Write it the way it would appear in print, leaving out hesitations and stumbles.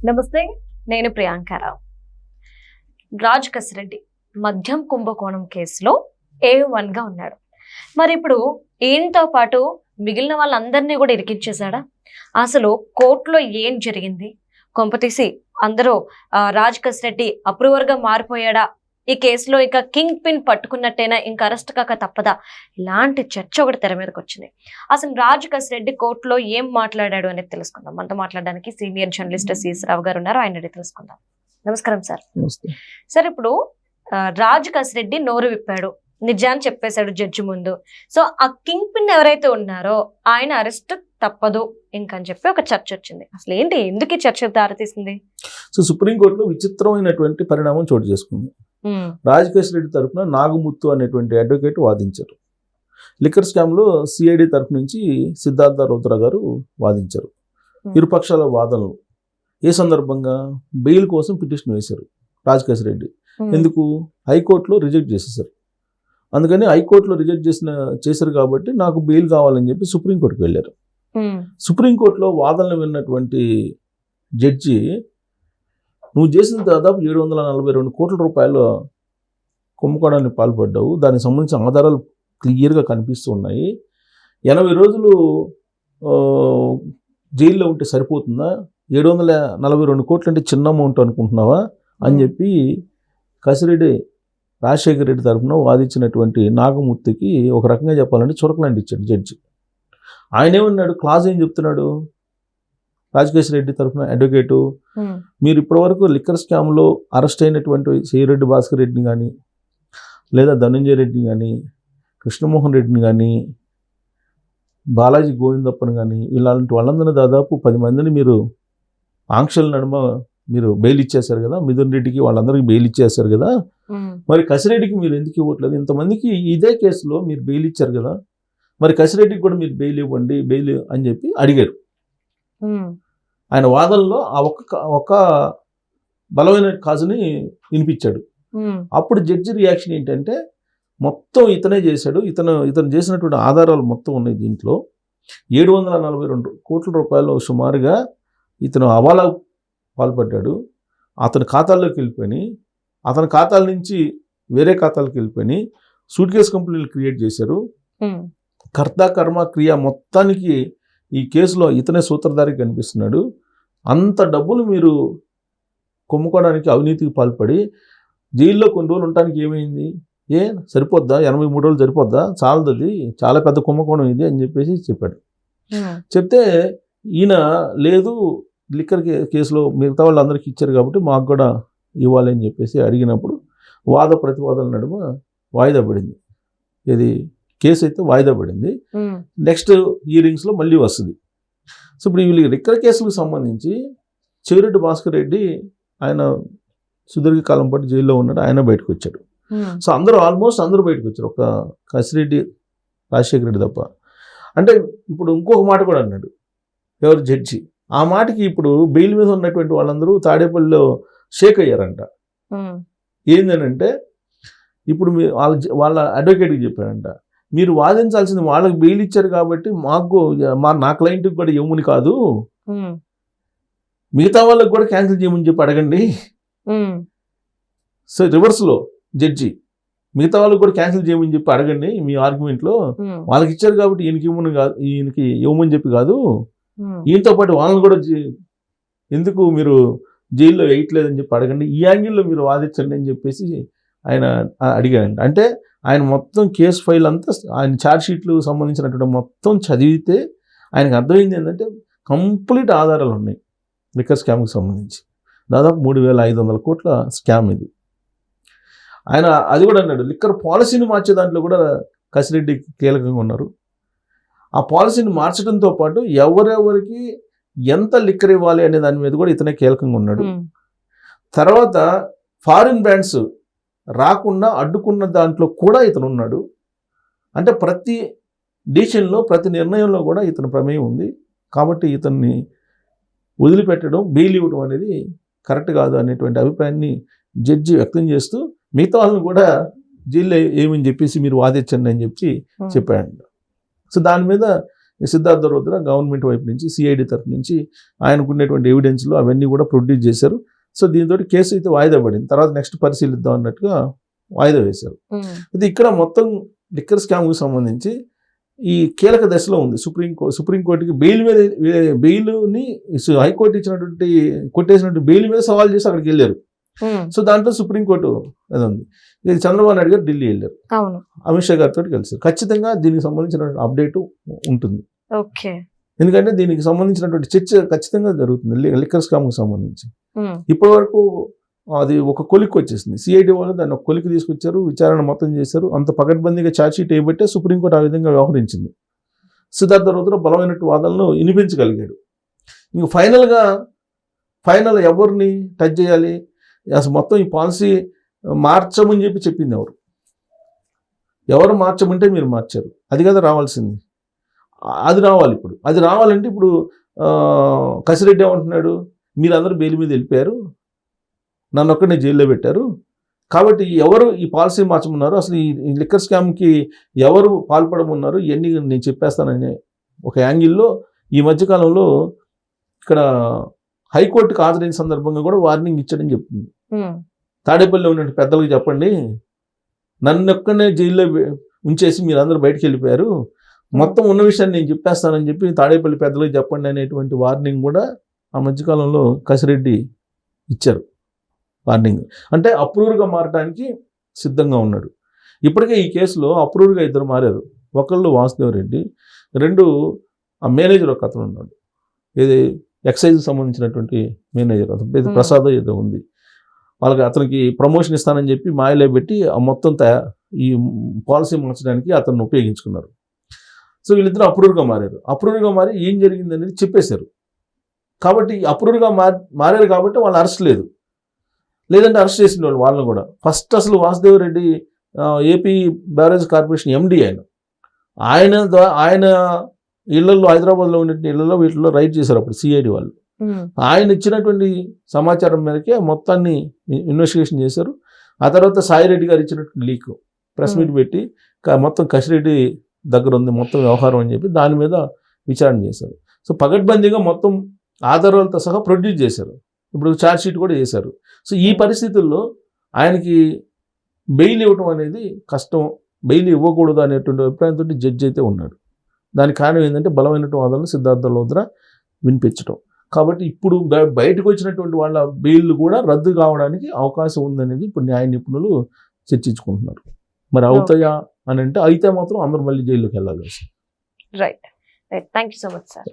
నమస్తే, నేను ప్రియాంకారావు. రాజ్ కసిరెడ్డి మద్యం కుంభకోణం కేసులో A1గా ఉన్నాడు. మరి ఇప్పుడు ఈయనతో పాటు మిగిలిన వాళ్ళందరినీ కూడా ఇరికించేశాడా? అసలు కోర్టులో ఏం జరిగింది? కొంపతీసి అందరూ రాజ్ కసిరెడ్డి అప్రూవర్గా మారిపోయాడా? ఈ కేసులో ఇక కింగ్ పిన్ పట్టుకున్నట్టేనా, ఇంకా అరెస్ట్ కాక తప్పదా? ఇలాంటి చర్చ ఒకటి తెర మీదకి వచ్చింది. అసలు రాజ్ కసిరెడ్డి కోర్టులో ఏం మాట్లాడాడు అనేది తెలుసుకుందాం. మనతో మాట్లాడడానికి సీనియర్ జర్నలిస్ట్ సిఎస్ రావు గారు ఉన్నారు, ఆయన తెలుసుకుందాం. నమస్కారం సార్. సార్, ఇప్పుడు రాజ్ కసిరెడ్డి నోరు విప్పాడు, నిజాన్ని చెప్పేశాడు జడ్జి ముందు. సో ఆ కింగ్ పిన్ ఎవరైతే ఉన్నారో ఆయన అరెస్ట్ తప్పదు ఇంకని చెప్పి ఒక చర్చ వచ్చింది. అసలు ఏంటి, ఎందుకు ఈ చర్చ దారితీసింది? సో సుప్రీంకోర్టులో విచిత్రమైనటువంటి పరిణామం చోటు చేసుకుంది. రాజ్ కసిరెడ్డి తరఫున నాగముత్తు అనేటువంటి అడ్వకేట్ వాదించారు. లిక్కర్ స్కామ్ లో సిఐడి తరఫు నుంచి సిద్ధార్థ రౌతరా గారు వాదించారు. ఇరుపక్షాల వాదనలు ఏ సందర్భంగా బెయిల్ కోసం పిటిషన్ వేశారు రాజ్ కసిరెడ్డి. ఎందుకు? హైకోర్టులో రిజెక్ట్ చేసేసారు. అందుకని హైకోర్టులో రిజెక్ట్ చేశారు కాబట్టి నాకు బెయిల్ కావాలని చెప్పి సుప్రీంకోర్టుకు వెళ్ళారు. సుప్రీంకోర్టులో వాదనలు విన్నటువంటి జడ్జి, నువ్వు చేసిన దాదాపు 742 కోట్ల రూపాయలు కుంభకోణానికి పాల్పడ్డావు, దానికి సంబంధించిన ఆధారాలు క్లియర్గా కనిపిస్తూ ఉన్నాయి, 80 రోజులు జైల్లో ఉంటే సరిపోతుందా? 742 కోట్లు అంటే చిన్న అమౌంట్ అనుకుంటున్నావా అని చెప్పి కసిరెడ్డి రాజశేఖర రెడ్డి తరఫున వాదించినటువంటి నాగమూర్తికి ఒక రకంగా చెప్పాలంటే చురకలండి ఇచ్చాడు జడ్జి. ఆయన ఏమన్నాడు, క్లాజ్ ఏం చెప్తున్నాడు రాజకేశ్వర రెడ్డి తరఫున అడ్వకేటు, మీరు ఇప్పటివరకు లిక్కర్ స్కామ్లో అరెస్ట్ అయినటువంటి శ్రీరెడ్డి భాస్కర్ రెడ్డిని కానీ, లేదా ధనంజయ రెడ్డిని కానీ, కృష్ణమోహన్ రెడ్డిని కానీ, బాలాజీ గోవిందప్పని కానీ, ఇలాంటి వాళ్ళందరినీ దాదాపు 10 మందిని మీరు ఆంక్షల నడుమ మీరు బెయిల్ ఇచ్చేశారు కదా, మిథున్ రెడ్డికి వాళ్ళందరికీ బెయిల్ ఇచ్చేశారు కదా, మరి కసిరెడ్డికి మీరు ఎందుకు ఇవ్వట్లేదు? ఇంతమందికి ఇదే కేసులో మీరు బెయిల్ ఇచ్చారు కదా, మరి కసిరెడ్డికి కూడా మీరు బెయిల్ ఇవ్వండి, బెయిల్ అని చెప్పి అడిగారు. ఆయన వాదనలో ఆ ఒక్క బలమైన కాజుని వినిపించాడు. అప్పుడు జడ్జి రియాక్షన్ ఏంటంటే, మొత్తం ఇతనే చేశాడు, ఇతను చేసినటువంటి ఆధారాలు మొత్తం ఉన్నాయి దీంట్లో, 742 కోట్ల రూపాయలు సుమారుగా ఇతను హవాలా పాల్పడ్డాడు, అతని ఖాతాల్లోకి వెళ్ళిపోయి, అతని ఖాతాల నుంచి వేరే ఖాతాలకు వెళ్ళిపోయి సూట్ కేస్ కంపెనీలు క్రియేట్ చేశారు. కర్త కర్మ క్రియ మొత్తానికి ఈ కేసులో ఇతనే సూత్రధారి కనిపిస్తున్నాడు. అంత డబ్బులు మీరు కొమ్ముకోవడానికి, అవినీతికి పాల్పడి జైల్లో కొన్ని రోజులు ఉండటానికి ఏమైంది? సరిపోద్దా? 83 రోజులు సరిపోద్దా? చాలదు, అది చాలా పెద్ద కుంభకోణం ఇది అని చెప్పేసి చెప్పాడు. చెప్తే ఈయన లేదు, లిక్కర్ కేసులో మిగతా వాళ్ళు అందరికీ ఇచ్చారు కాబట్టి మాకు కూడా ఇవ్వాలి అని చెప్పేసి అడిగినప్పుడు వాద ప్రతివాదన నడుమ వాయిదా పడింది. ఇది కేసు అయితే వాయిదా పడింది. నెక్స్ట్ హియరింగ్స్లో మళ్ళీ వస్తుంది. సో ఇప్పుడు వీళ్ళు లిక్కర్ కేసులకు సంబంధించి చెవిరెడ్డి భాస్కర్ రెడ్డి ఆయన సుదీర్ఘకాలం పాటు జైల్లో ఉన్నాడు, ఆయన బయటకు వచ్చాడు. సో ఆల్మోస్ట్ అందరూ బయటకు వచ్చారు, ఒక కసిరెడ్డి రాజశేఖర రెడ్డి తప్ప. అంటే ఇప్పుడు ఇంకొక మాట కూడా అన్నాడు ఎవరు జడ్జి, ఆ మాటకి ఇప్పుడు బెయిల్ మీద ఉన్నటువంటి వాళ్ళందరూ తాడేపల్లిలో షేక్ అయ్యారంట. ఏందనంటే ఇప్పుడు వాళ్ళ అడ్వకేట్కి చెప్పారంట, మీరు వాదించాల్సింది వాళ్ళకి బెయిల్ ఇచ్చారు కాబట్టి నా క్లయింట్కి కూడా ఇవ్వమని కాదు, మిగతా వాళ్ళకి కూడా క్యాన్సిల్ చేయమని చెప్పి అడగండి. సో రివర్స్లో జడ్జి మిగతా వాళ్ళకి కూడా క్యాన్సిల్ చేయమని చెప్పి అడగండి మీ ఆర్గ్యుమెంట్లో, వాళ్ళకి ఇచ్చారు కాబట్టి ఈయనకి ఇవ్వమని చెప్పి కాదు, ఈయనతో పాటు వాళ్ళని కూడా ఎందుకు మీరు జైల్లో వేయట్లేదని చెప్పి అడగండి, ఈ యాంగిల్లో మీరు వాదించండి అని చెప్పేసి ఆయన అడిగారంట. అంటే ఆయన మొత్తం కేసు ఫైల్ అంతా, ఆయన ఛార్జ్ షీట్లు సంబంధించినటువంటి మొత్తం చదివితే ఆయనకు అర్థమైంది ఏంటంటే కంప్లీట్ ఆధారాలు ఉన్నాయి లిక్కర్ స్కామ్కి సంబంధించి. దాదాపు 3,500 కోట్ల స్కామ్ ఇది. ఆయన అది కూడా అన్నాడు, లిక్కర్ పాలసీని మార్చే దాంట్లో కూడా కసిరెడ్డి కీలకంగా ఉన్నారు. ఆ పాలసీని మార్చడంతో పాటు ఎవరెవరికి ఎంత లిక్కర్ ఇవ్వాలి అనే దాని మీద కూడా ఇతనే కీలకంగా ఉన్నాడు. తర్వాత ఫారిన్ బ్రాండ్స్ రాకుండా అడ్డుకున్న దాంట్లో కూడా ఇతను ఉన్నాడు. అంటే ప్రతి డిసిషన్లో, ప్రతి నిర్ణయంలో కూడా ఇతని ప్రమేయం ఉంది. కాబట్టి ఇతన్ని వదిలిపెట్టడం, బెయిల్ ఇవ్వడం అనేది కరెక్ట్ కాదు అనేటువంటి అభిప్రాయాన్ని జడ్జి వ్యక్తం చేస్తూ మిగతా వాళ్ళని కూడా జైల్లో ఏమని చెప్పేసి మీరు వాదించండి అని చెప్పి చెప్పాడు. సో దాని మీద ఈ సిద్ధార్థ రుద్ర గవర్నమెంట్ వైపు నుంచి సిఐడి తరఫు నుంచి ఆయనకు ఉన్నటువంటి ఎవిడెన్స్లు అవన్నీ కూడా ప్రొడ్యూస్ చేశారు. సో దీంతో కేసు అయితే వాయిదా పడింది. తర్వాత నెక్స్ట్ పరిశీలిద్దాం అన్నట్టుగా వాయిదా వేశారు. ఇది ఇక్కడ మొత్తం లిక్కర్ స్కామ్కి సంబంధించి ఈ కీలక దశలో ఉంది. సుప్రీంకోర్టుకి బెయిల్ని హైకోర్టు ఇచ్చినటువంటి కొట్టేసినటువంటి బెయిల్ మీద సవాల్ చేసి అక్కడికి వెళ్ళారు. సో దాంట్లో సుప్రీంకోర్టు అది ఉంది. ఇది చంద్రబాబు నాయుడు గారు ఢిల్లీ వెళ్ళారు, అమిత్ షా గారితో కలిసారు. ఖచ్చితంగా దీనికి సంబంధించిన అప్డేట్ ఉంటుంది. ఎందుకంటే దీనికి సంబంధించినటువంటి చర్చ ఖచ్చితంగా జరుగుతుంది లిక్కర్ స్కామ్కి సంబంధించి. ఇప్పటి వరకు అది ఒక కొలిక్కి వచ్చేసింది. సిఐడి వాళ్ళు దాన్ని ఒక కొలిక్కి తీసుకొచ్చారు, విచారణ మొత్తం చేశారు. అంత పకడ్బందీగా ఛార్జ్షీట్ వేయబట్టే సుప్రీంకోర్టు ఆ విధంగా వ్యవహరించింది. సిద్ధార్థ రుద్ర బలమైనటువంటి వాదనలు వినిపించగలిగాడు. ఇంక ఫైనల్ ఎవరిని టచ్ చేయాలి, అసలు మొత్తం ఈ పాలసీ మార్చమని చెప్పింది ఎవరు మార్చమంటే మీరు మార్చారు, అది కదా రావాల్సింది. అది రావాలి. ఇప్పుడు అది రావాలంటే ఇప్పుడు కసిరెడ్డి ఏమంటున్నాడు, మీరందరూ బెయిల్ మీద వెళ్ళిపోయారు, నన్ను ఒక్కడిని జైల్లో పెట్టారు, కాబట్టి ఎవరు ఈ పాలసీ మార్చమన్నారు, అసలు ఈ లిక్కర్ స్కామ్కి ఎవరు పాల్పడమన్నారు, ఇవన్నీ నేను చెప్పేస్తానని ఒక యాంగిల్లో ఈ మధ్యకాలంలో ఇక్కడ హైకోర్టుకు హాజరైన సందర్భంగా కూడా వార్నింగ్ ఇచ్చాడని చెప్తుంది. తాడేపల్లిలో ఉన్న పెద్దలకు చెప్పండి, నన్ను ఒక్కనే జైల్లో ఉంచేసి మీరందరూ బయటకు వెళ్ళిపోయారు, మొత్తం ఉన్న విషయాన్ని నేను చెప్పేస్తానని చెప్పి తాడేపల్లి పెద్దలకు చెప్పండి అనేటువంటి వార్నింగ్ కూడా ఆ మధ్యకాలంలో కసిరెడ్డి ఇచ్చారు. వార్నింగ్ అంటే అప్రూవర్గా మారడానికి సిద్ధంగా ఉన్నాడు. ఇప్పటికే ఈ కేసులో అప్రూవర్గా ఇద్దరు మారారు. ఒకళ్ళు వాసుదేవ్ రెడ్డి, రెండు ఆ మేనేజర్ ఒక అతను ఉన్నాడు, ఏది ఎక్సైజ్కి సంబంధించినటువంటి మేనేజర్ అతను ఇది ప్రసాద్ ఏదో ఉంది. వాళ్ళకి అతనికి ప్రమోషన్ ఇస్తానని చెప్పి మాయలో పెట్టి ఆ మొత్తం ఈ పాలసీ మార్చడానికి అతన్ని ఉపయోగించుకున్నారు. సో వీళ్ళిద్దరూ అప్రూవర్గా మారారు. అప్రూవర్గా మారి ఏం జరిగింది అనేది చెప్పేశారు. కాబట్టి అప్రూవర్గా మారారు కాబట్టి వాళ్ళు అరెస్ట్ లేదు, లేదంటే అరెస్ట్ చేసిన వాళ్ళని కూడా. ఫస్ట్ అసలు Vasudev Reddy AP barrage corporation MD ఆయన ఇళ్లలో, హైదరాబాద్లో ఉండే ఇళ్లలో వీటిలో రైడ్ చేశారు అప్పుడు సిఐడి వాళ్ళు. ఆయన ఇచ్చినటువంటి సమాచారం మేరకే మొత్తాన్ని ఇన్వెస్టిగేషన్ చేశారు. ఆ తర్వాత సాయిరెడ్డి గారు ఇచ్చినటువంటి లీక్ ప్రెస్ మీట్ పెట్టి మొత్తం కసిరెడ్డి దగ్గర ఉంది మొత్తం వ్యవహారం అని చెప్పి దాని మీద విచారణ చేశారు. సో పగడ్బందీగా మొత్తం ఆధారాలతో సహా ప్రొడ్యూస్ చేశారు. ఇప్పుడు ఛార్జ్షీట్ కూడా చేశారు. సో ఈ పరిస్థితుల్లో ఆయనకి బెయిల్ ఇవ్వటం అనేది కష్టం, బెయిల్ ఇవ్వకూడదు అనేటువంటి అభిప్రాయంతో జడ్జి అయితే ఉన్నాడు. దానికి కారణం ఏంటంటే బలమైనటువంటి వాదనలు సిద్ధార్థ రుద్ర వినిపించడం. కాబట్టి ఇప్పుడు బయటకు వచ్చినటువంటి వాళ్ళ బెయిల్ కూడా రద్దు కావడానికి అవకాశం ఉందనేది ఇప్పుడు న్యాయ నిపుణులు చర్చించుకుంటున్నారు. మరి అవుతాయా అని అంటే అయితే మాత్రం అందరూ మళ్ళీ జైల్లోకి వెళ్ళాలి. Right. Thank you so much sir.